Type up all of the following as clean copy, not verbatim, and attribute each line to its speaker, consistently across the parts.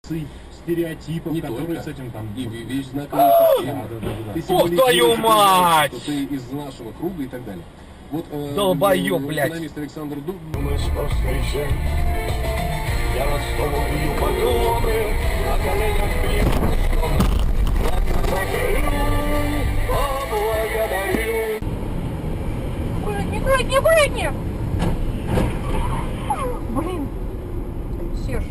Speaker 1: стереотипов, которые с этим там...
Speaker 2: И вещь знаковая система.
Speaker 1: Ох, твою мать!
Speaker 2: Ты из нашего круга и так далее. Вот,
Speaker 1: долбоёб, блядь.
Speaker 2: Экономист Александр
Speaker 3: Мы спостережем, я рассовываю подобы, на коленях пьян, ладно, благодарю, поблагодарю.
Speaker 4: Не прыгни! Блин, Серж.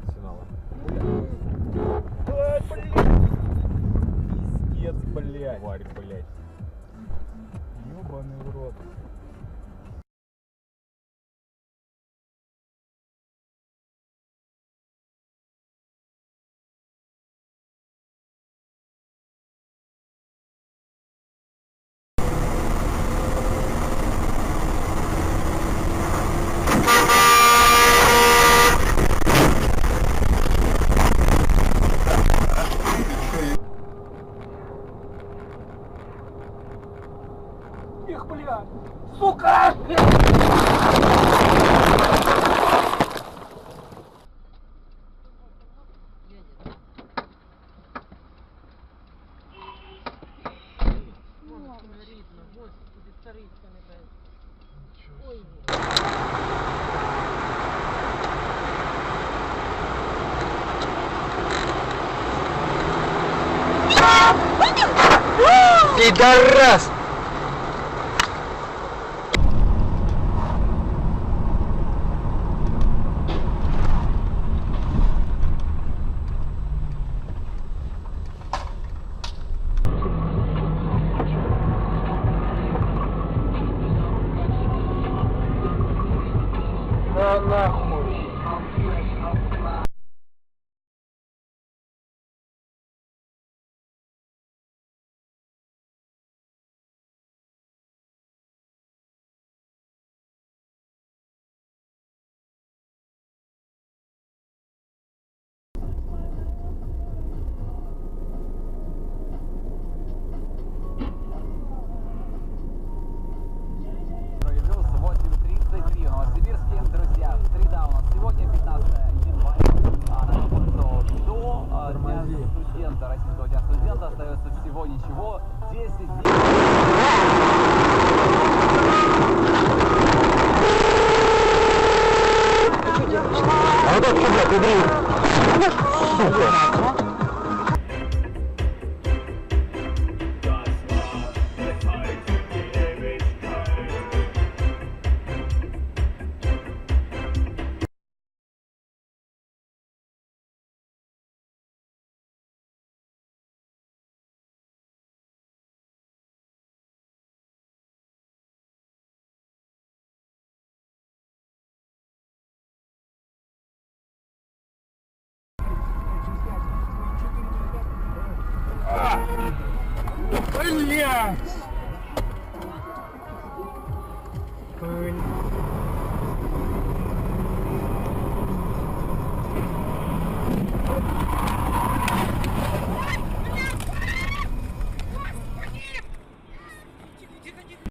Speaker 5: Арсенала. Пиздец, блядь. Тварь, блядь. Ёбаный в рот.
Speaker 3: Их, блядь, сука!
Speaker 1: Пидорас!
Speaker 3: На нахуй!
Speaker 6: Появился 8:33. Новосибирские друзья. Среда у нас сегодня 15 января. На улицу до Дня студента, Российского дня студента остается всего ничего. 10 дней.
Speaker 1: А вот это что, блядь, убери? Сука!
Speaker 3: Блядь!
Speaker 1: Блин.